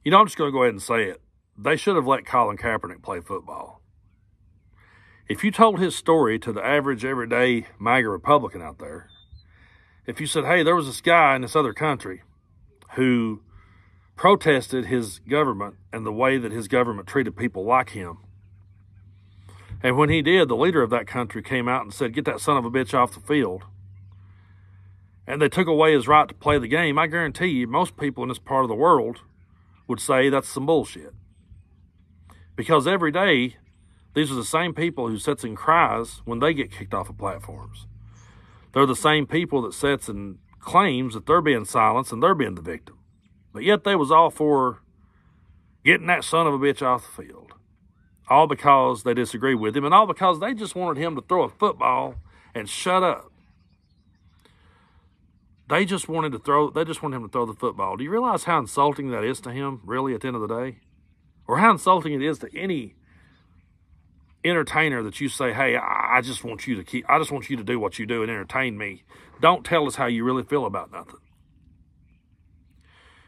You know, I'm just going to go ahead and say it. They should have let Colin Kaepernick play football. If you told his story to the average, everyday MAGA Republican out there, if you said, hey, there was this guy in this other country who protested his government and the way that his government treated people like him, and when he did, the leader of that country came out and said, get that son of a bitch off the field, and they took away his right to play the game, I guarantee you most people in this part of the world would say that's some bullshit. Because every day, these are the same people who sits and cries when they get kicked off of platforms. They're the same people that sits and claims that they're being silenced and they're being the victim. But yet they was all for getting that son of a bitch off the field. All because they disagree with him, and all because they just wanted him to throw a football and shut up. They just wanted him to throw the football. Do you realize how insulting that is to him, really, at the end of the day? Or how insulting it is to any entertainer that you say, hey, I just want you to do what you do and entertain me. Don't tell us how you really feel about nothing.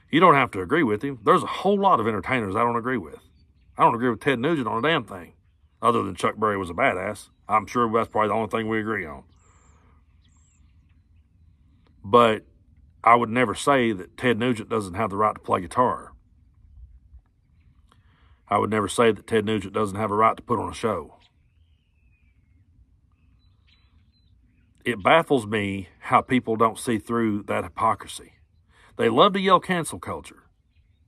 You don't have to agree with him. There's a whole lot of entertainers I don't agree with. I don't agree with Ted Nugent on a damn thing, other than Chuck Berry was a badass. I'm sure that's probably the only thing we agree on. But I would never say that Ted Nugent doesn't have the right to play guitar. I would never say that Ted Nugent doesn't have a right to put on a show. It baffles me how people don't see through that hypocrisy. They love to yell cancel culture.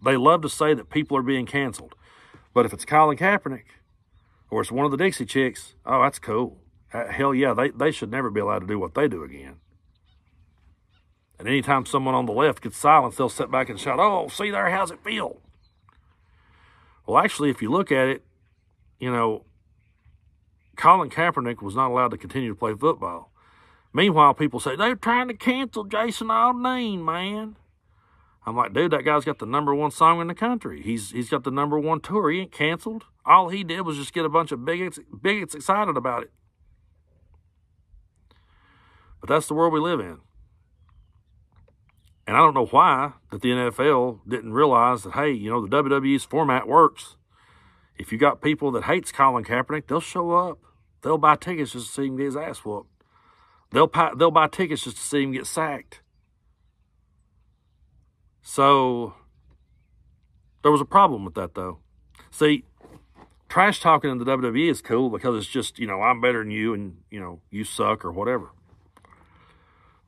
They love to say that people are being canceled. But if it's Colin Kaepernick or it's one of the Dixie Chicks, oh, that's cool. Hell yeah, they should never be allowed to do what they do again. And anytime someone on the left gets silenced, they'll sit back and shout, oh, see there, how's it feel? Well, actually, if you look at it, you know, Colin Kaepernick was not allowed to continue to play football. Meanwhile, people say, they're trying to cancel Jason Aldean, man. I'm like, dude, that guy's got the #1 song in the country. He's got the #1 tour. He ain't canceled. All he did was just get a bunch of bigots excited about it. But that's the world we live in. And I don't know why that the NFL didn't realize that, hey, you know, the WWE's format works. If you got people that hates Colin Kaepernick, they'll show up. They'll buy tickets just to see him get his ass whooped. They'll buy tickets just to see him get sacked. So there was a problem with that, though. See, trash talking in the WWE is cool because it's just, you know, I'm better than you and, you know, you suck or whatever.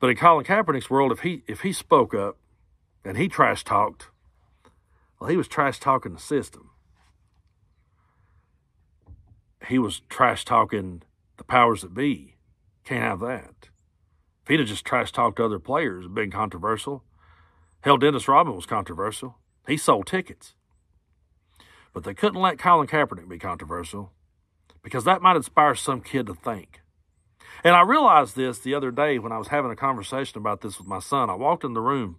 But in Colin Kaepernick's world, if he spoke up and he trash talked, well, he was trash talking the system. He was trash talking the powers that be. Can't have that. If he'd have just trash talked other players, it'd been controversial. Hell, Dennis Rodman was controversial. He sold tickets. But they couldn't let Colin Kaepernick be controversial because that might inspire some kid to think. And I realized this the other day when I was having a conversation about this with my son. I walked in the room,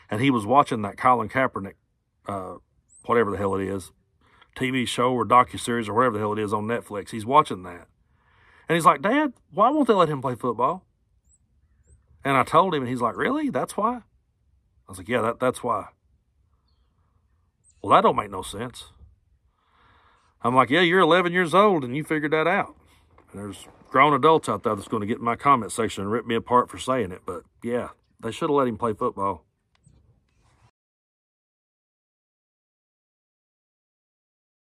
and he was watching that Colin Kaepernick, whatever the hell it is, TV show or docuseries or whatever the hell it is on Netflix. He's watching that. And he's like, Dad, why won't they let him play football? And I told him, and he's like, really? That's why? I was like, yeah, that's why. Well, that don't make no sense. I'm like, yeah, you're 11 years old, and you figured that out. And there's grown adults out there that's going to get in my comment section and rip me apart for saying it. But, yeah, they should have let him play football.